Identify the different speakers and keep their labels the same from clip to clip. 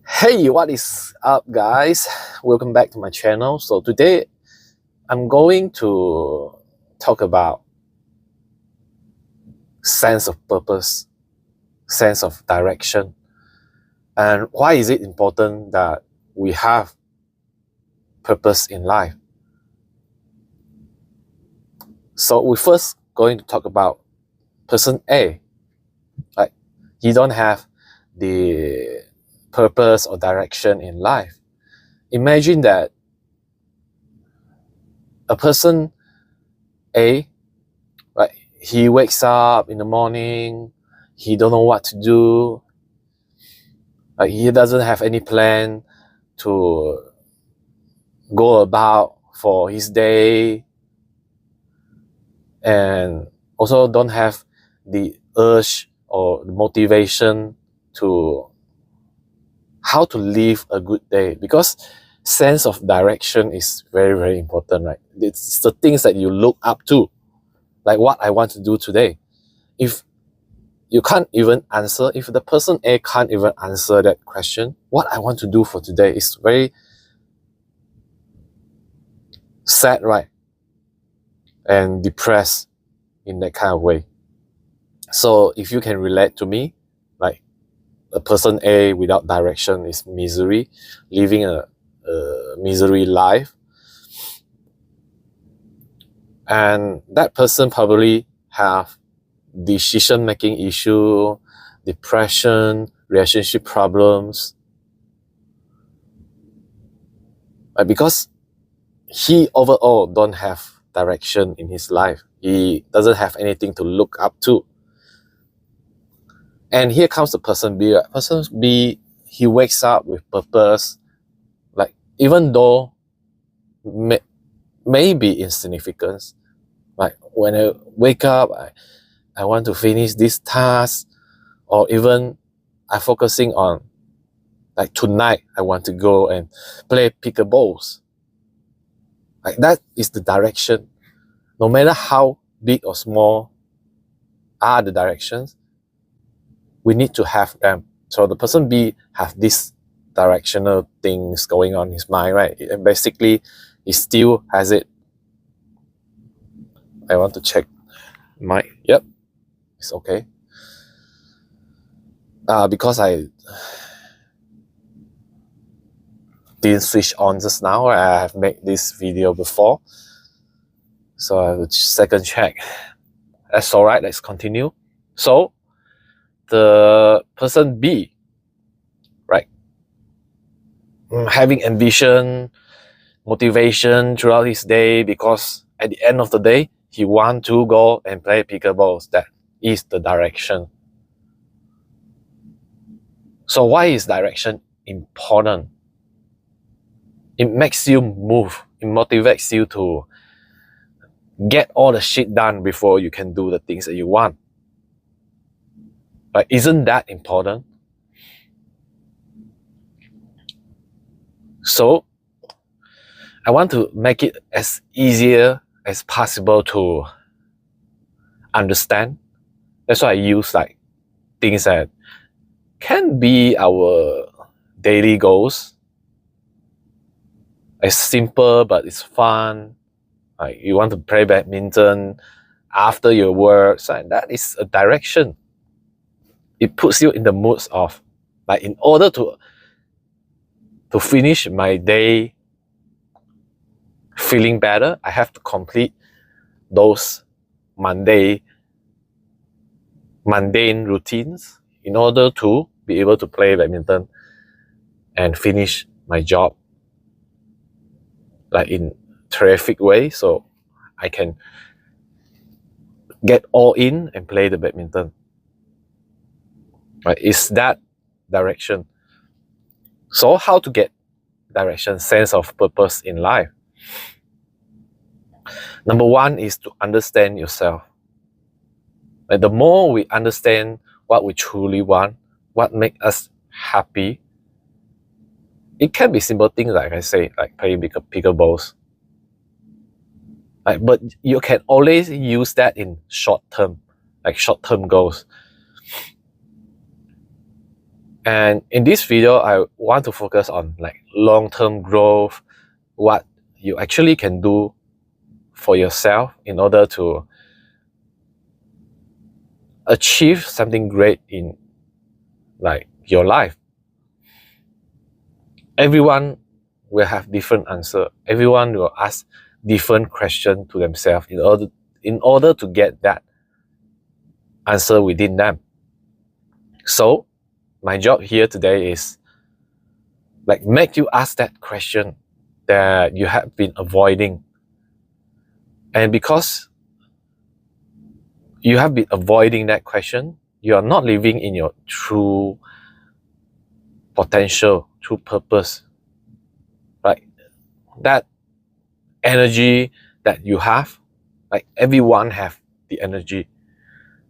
Speaker 1: Hey, what is up, guys? Welcome back to my channel. So today I'm going to talk about sense of purpose, sense of direction, and why is it important that we have purpose in life. So we're first going to talk about person A. Like, you don't have the purpose or direction in life. Imagine that a person A, right, he wakes up in the morning, he don't know what to do, he doesn't have any plan to go about for his day, and also don't have the urge or the motivation to how to live a good day, because sense of direction is very, very important, right? It's the things that you look up to, like what I want to do today. If you can't even answer, if the person A can't even answer that question, what I want to do for today, is very sad, right? And depressed in that kind of way. So if you can relate to me, like a person A without direction is misery, living a misery life. And that person probably have decision-making issue, depression, relationship problems. Because he overall don't have direction in his life. He doesn't have anything to look up to. And here comes the person B. Person B, he wakes up with purpose. Like, even though may be insignificant, like when I wake up, I want to finish this task, or even I'm focusing on, like tonight, I want to go and play pickleballs. Like, that is the direction. No matter how big or small are the directions, we need to have them. So the person B have this directional things going on in his mind, right? And basically, he still has it. I want to check my, yep, it's okay. Because I didn't switch on just now, I have made this video before. So I will second check. That's all right, let's continue. So the person B, right, having ambition, motivation throughout his day, because at the end of the day, he want to go and play pickleballs. That is the direction. So why is direction important? It makes you move. It motivates you to get all the shit done before you can do the things that you want. But isn't that important? So I want to make it as easier as possible to understand. That's why I use like things that can be our daily goals. It's simple, but it's fun. Like, you want to play badminton after your work, so that is a direction. It puts you in the moods of, like, in order to finish my day feeling better, I have to complete those mundane routines in order to be able to play badminton and finish my job, like in terrific way, so I can get all in and play the badminton. Right? It's that direction. So how to get direction, sense of purpose in life? Number one is to understand yourself. Like, the more we understand what we truly want, what makes us happy, it can be simple things, like I say, like playing pickleballs. But you can always use that in short term, like short-term goals. And in this video, I want to focus on like long-term growth, what you actually can do for yourself in order to achieve something great in like your life. Everyone will have different answer. Everyone will ask different question to themselves in order to get that answer within them. So my job here today is like make you ask that question that you have been avoiding. And because you have been avoiding that question, you are not living in your true potential, true purpose. Right? That energy that you have, like everyone have the energy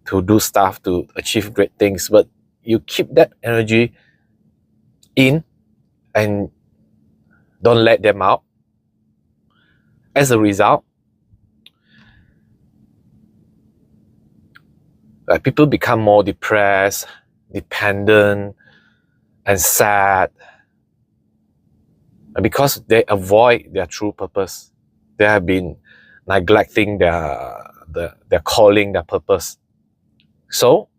Speaker 1: to do stuff, to achieve great things, but you keep that energy in and don't let them out. As a result, like people become more depressed, dependent, and sad, because they avoid their true purpose. They have been neglecting their calling, their purpose. So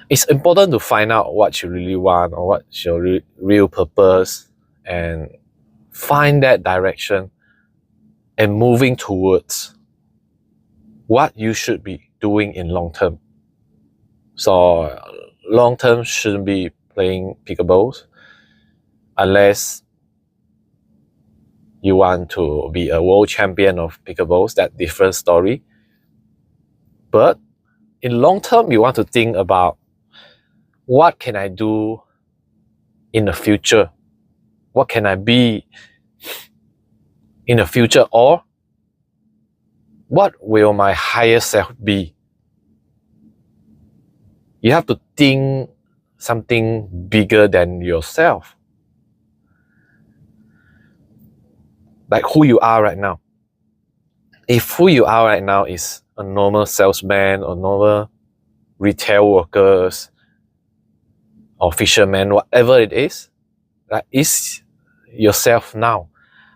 Speaker 1: it's important to find out what you really want or what's your real purpose, and find that direction and moving towards what you should be doing in long term. So long term shouldn't be playing pickleballs unless you want to be a world champion of pickleballs. That's different story. But in long term, you want to think about what can I do in the future? What can I be in the future? Or what will my higher self be? You have to think something bigger than yourself. Like who you are right now. If who you are right now is a normal salesman or normal retail workers or fisherman, whatever it is, that is yourself now.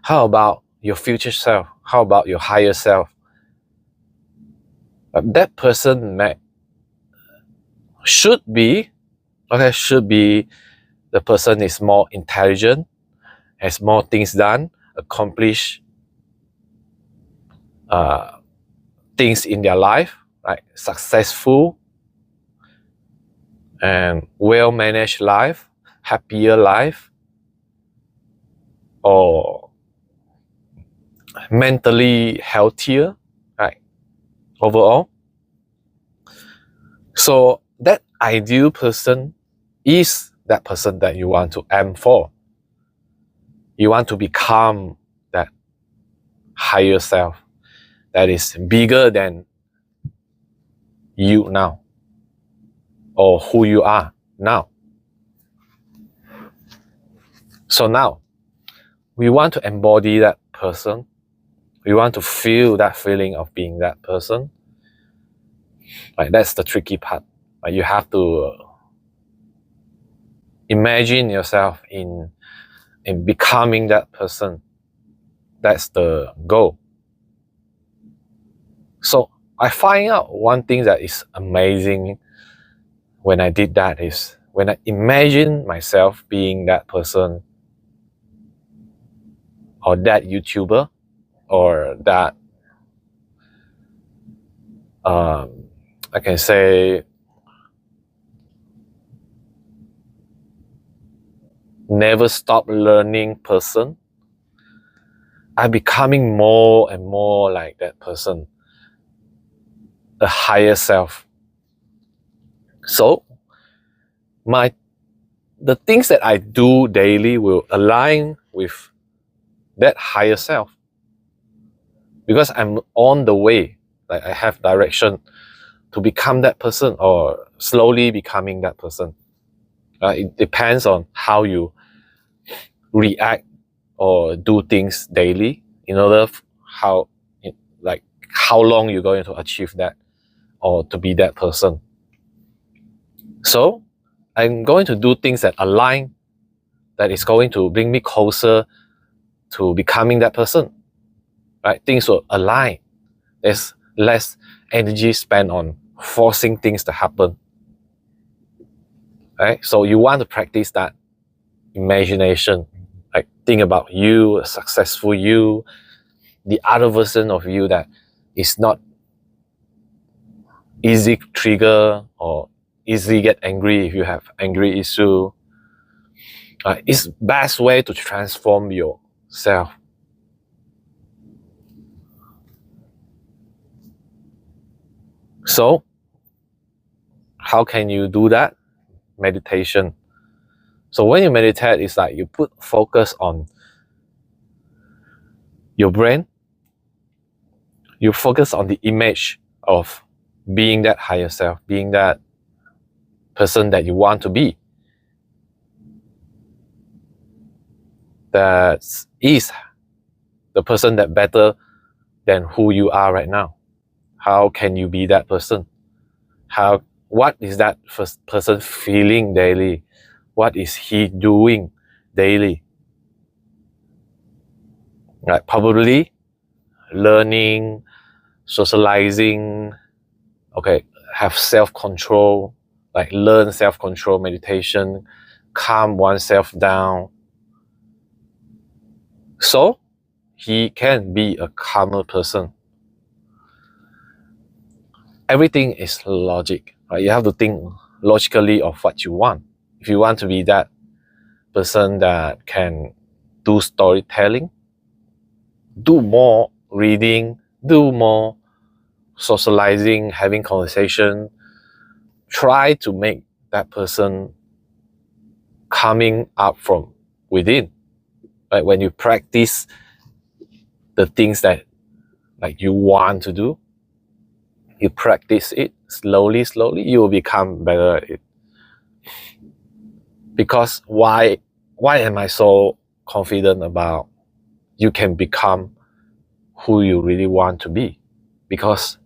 Speaker 1: How about your future self? How about your higher self? That person should be the person is more intelligent, has more things done, accomplish things in their life, right? Successful and well-managed life, happier life, or mentally healthier, right? Overall. So that ideal person is that person that you want to aim for. You want to become that higher self that is bigger than you now, or who you are now. So now, we want to embody that person. We want to feel that feeling of being that person. Right, that's the tricky part. Right, you have to imagine yourself in becoming that person. That's the goal. So I find out one thing that is amazing when I did that is when I imagine myself being that person or that YouTuber or that I can say never stop learning person. I'm becoming more and more like that person, a higher self. So the things that I do daily will align with that higher self, because I'm on the way. Like I have direction to become that person or slowly becoming that person. It depends on how you react or do things daily in order how long you're going to achieve that or to be that person. So I'm going to do things that align, that is going to bring me closer to becoming that person, right? Things will align. There's less energy spent on forcing things to happen, right? So you want to practice that imagination, like think about you, a successful you, the other version of you that is not easy trigger or easily get angry if you have angry issue. It's best way to transform yourself. So how can you do that? Meditation. So when you meditate, it's like you put focus on your brain. You focus on the image of being that higher self, being that person that you want to be. That is the person that better than who you are right now. How can you be that person? What is that first person feeling daily? What is he doing daily? Right, probably learning, socializing, okay, have self-control, like learn self-control, meditation, calm oneself down. So he can be a calmer person. Everything is logic, right? You have to think logically of what you want. If you want to be that person that can do storytelling, do more reading, do more socializing, having conversation, try to make that person coming up from within. Like when you practice the things that like you want to do, you practice it slowly, you will become better at it. Because why am I so confident about you can become who you really want to be? Because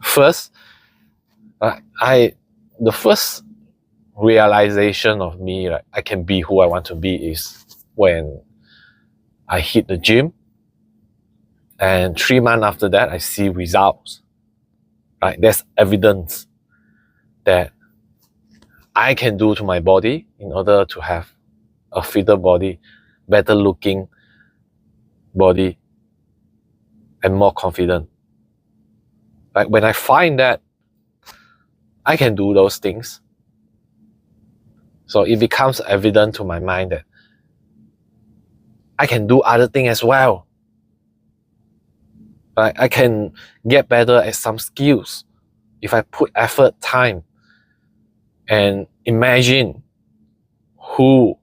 Speaker 1: first, the first realization of me, like I can be who I want to be, is when I hit the gym, and 3 months after that, I see results. Right? There's evidence that I can do to my body in order to have a fitter body, better looking body, and more confident. Like when I find that I can do those things, so it becomes evident to my mind that I can do other things as well. Like I can get better at some skills if I put effort, time, and imagine who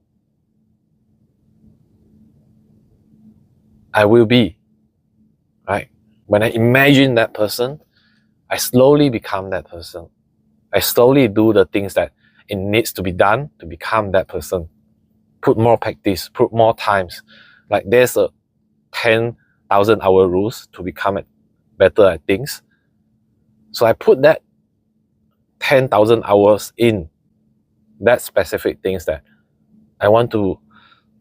Speaker 1: I will be. Right? When I imagine that person, I slowly become that person. I slowly do the things that it needs to be done to become that person. Put more practice, put more times. Like there's a 10,000 hour rules to become better at things. So I put that 10,000 hours in that specific things that I want to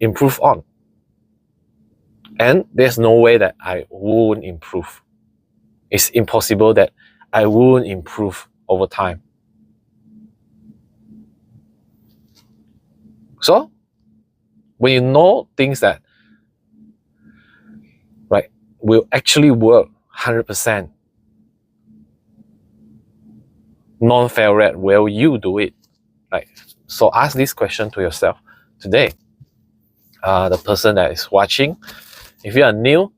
Speaker 1: improve on. And there's no way that I won't improve. It's impossible that I won't improve over time. So when you know things that right will actually work 100%, non-fail rate, will you do it? Right? So ask this question to yourself today. The person that is watching, if you are new,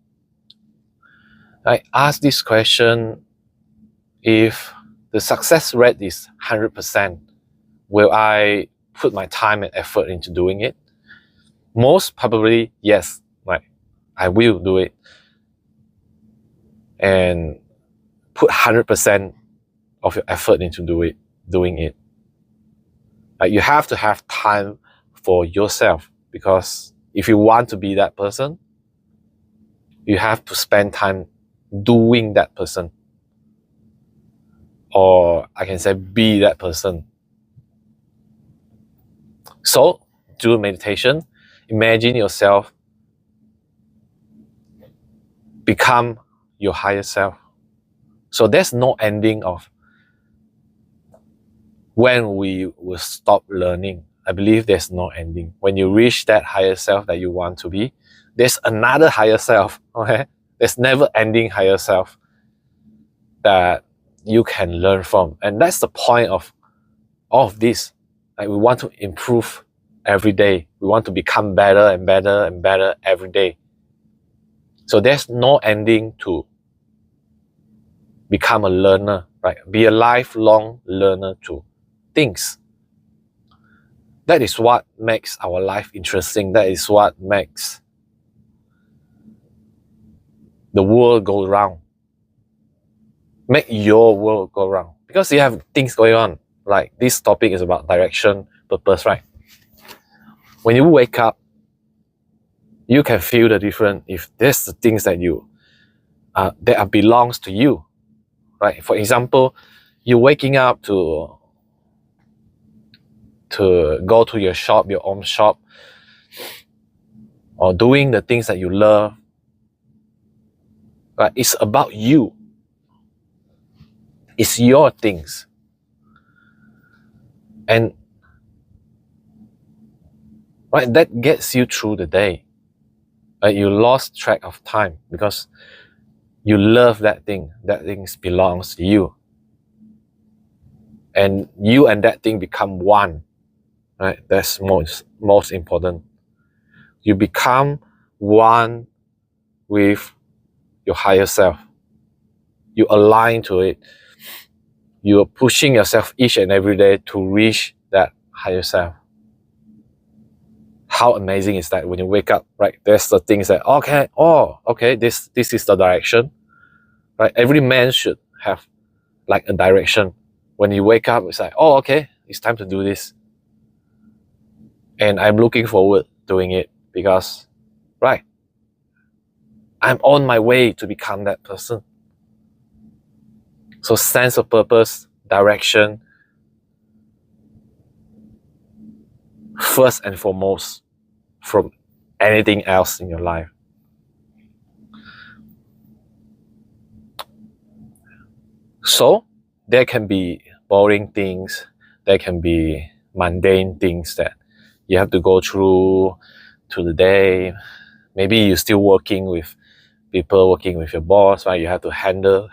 Speaker 1: right, ask this question: if the success rate is 100%, will I put my time and effort into doing it? Most probably yes, right? I will do it and put 100% of your effort into doing it. Like you have to have time for yourself, because if you want to be that person, you have to spend time doing that person, or I can say be that person. So do meditation. Imagine yourself become your higher self. So there's no ending of when we will stop learning. I believe there's no ending. When you reach that higher self that you want to be, there's another higher self. Okay, there's never ending higher self that you can learn from, and that's the point of all of this. Like, we want to improve every day. We want to become better and better and better every day. So there's no ending to become a learner, right? Be a lifelong learner to things. That is what makes our life interesting. That is what makes the world go round. Make your world go round. Because you have things going on. Like, this topic is about direction, purpose, right? When you wake up, you can feel the difference if there's the things that that belongs to you, right? For example, you're waking up to go to your shop, your own shop, or doing the things that you love, right? It's about you. It's your things. And right, that gets you through the day. Right? You lost track of time because you love that thing. That thing belongs to you. And you and that thing become one. Right? That's most important. You become one with your higher self. You align to it. You're pushing yourself each and every day to reach that higher self. How amazing is that when you wake up, right? There's the things that, okay, this is the direction, right? Every man should have like a direction. When you wake up, it's like, oh, okay, it's time to do this. And I'm looking forward to doing it because, right, I'm on my way to become that person. So sense of purpose, direction, first and foremost from anything else in your life. So there can be boring things, there can be mundane things that you have to go through to the day. Maybe you're still working with people, working with your boss, right? You have to handle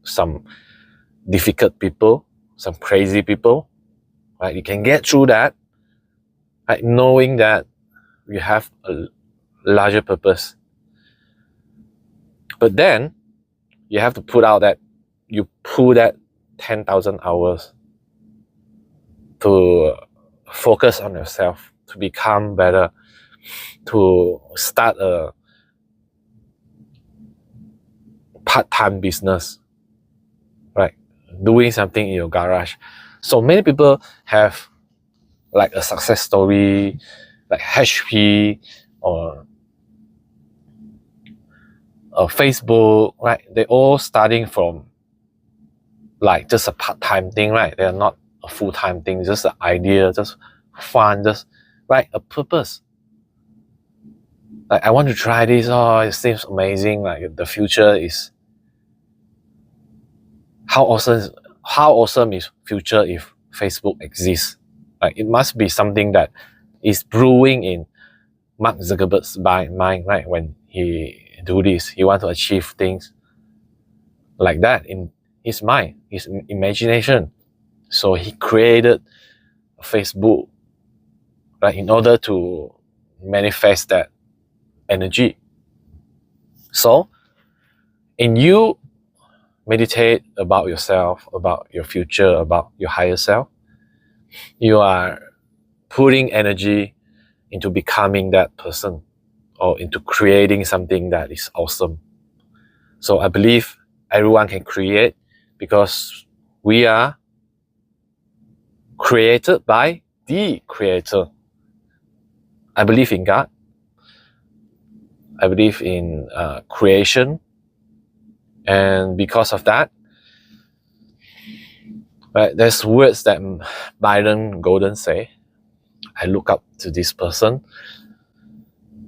Speaker 1: some difficult people, some crazy people, right? You can get through that, right? Knowing that you have a larger purpose. But then you have to pull that 10,000 hours to focus on yourself, to become better, to start a part-time business, right? Doing something in your garage. So many people have like a success story, like HP or Facebook, right? They're all starting from like just a part-time thing, right? They're not a full-time thing, just an idea, just fun, just right, a purpose. Like, I want to try this. Oh, it seems amazing. Like, the future is how awesome is future if Facebook exists. Like, it must be something that is brewing in Mark Zuckerberg's mind, right? When he do this, he want to achieve things like that in his mind, his imagination. So he created Facebook, right, in order to manifest that energy. So, in you meditate about yourself, about your future, about your higher self, you are putting energy into becoming that person or into creating something that is awesome. So I believe everyone can create because we are created by the Creator. I believe in God. I believe in creation. And because of that, right, there's words that Byron Golden say. I look up to this person.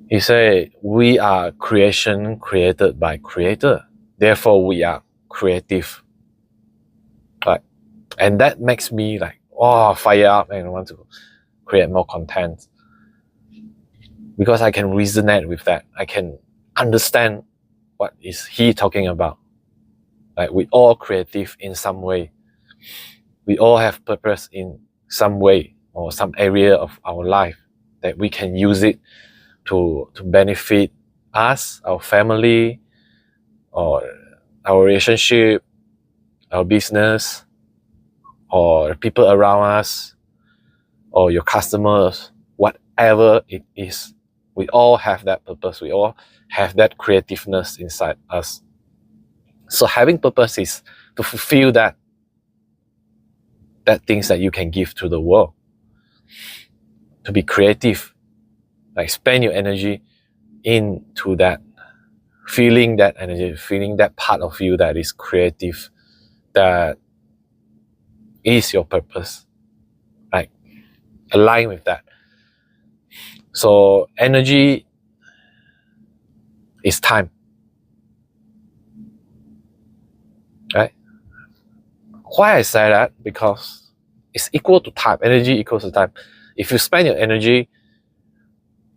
Speaker 1: He said, we are creation created by Creator. Therefore, we are creative. Right? And that makes me like, oh, fire up and want to create more content. Because I can resonate with that. I can understand what is he talking about. Like, we all creative in some way. We all have purpose in some way or some area of our life that we can use it to benefit us, our family, or our relationship, our business, or people around us, or your customers, whatever it is. We all have that purpose. We all have that creativeness inside us. So having purpose is to fulfill that things that you can give to the world. To be creative, like spend your energy into that, feeling that energy, feeling that part of you that is creative, that is your purpose. Like, align with that. So energy is time. Right? Why I say that? Because it's equal to time. Energy equals to time. If you spend your energy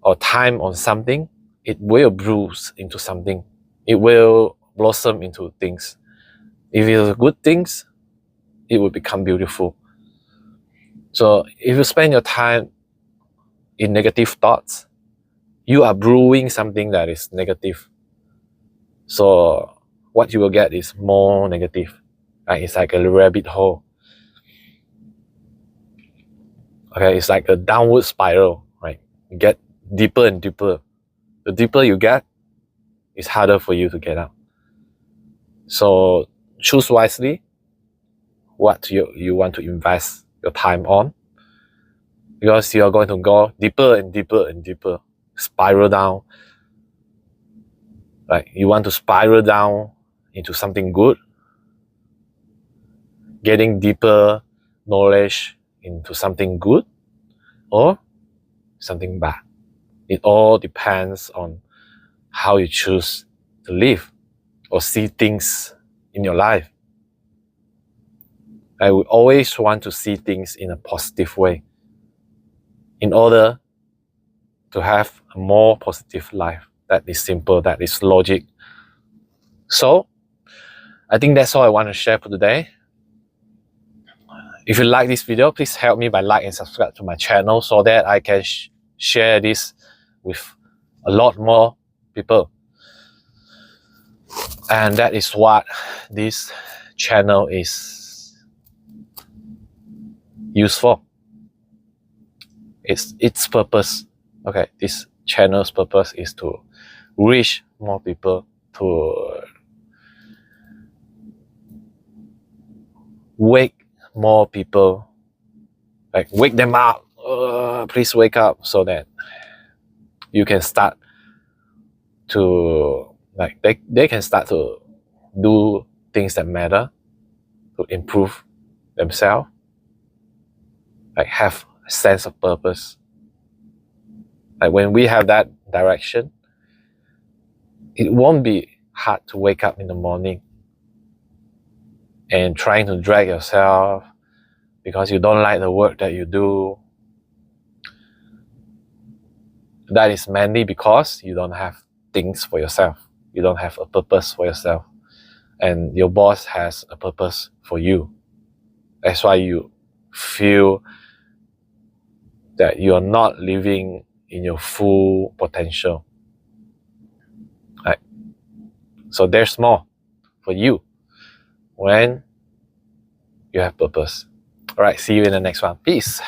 Speaker 1: or time on something, it will bruise into something. It will blossom into things. If it's good things, it will become beautiful. So if you spend your time in negative thoughts, you are brewing something that is negative. So what you will get is more negative. Right? It's like a rabbit hole. Okay, it's like a downward spiral, right? You get deeper and deeper. The deeper you get, it's harder for you to get out. So choose wisely what you want to invest your time on, because you are going to go deeper and deeper and deeper, spiral down. Right? You want to spiral down into something good, getting deeper knowledge into something good, or something bad. It all depends on how you choose to live or see things in your life. I would always want to see things in a positive way in order to have a more positive life. That is simple, that is logic. So, I think that's all I want to share for today. If you like this video, please help me by like and subscribe to my channel so that I can share this with a lot more people. And that is what this channel is used for. Its purpose. Okay, this channel's purpose is to reach more people, to wake more people, like wake them up. Please wake up so that you can start to, like, they can start to do things that matter, to improve themselves, like have a sense of purpose. Like when we have that direction, it won't be hard to wake up in the morning and trying to drag yourself because you don't like the work that you do. That is mainly because you don't have things for yourself. You don't have a purpose for yourself. And your boss has a purpose for you. That's why you feel that you are not living in your full potential. Right? So there's more for you when you have purpose. All right, see you in the next one. Peace.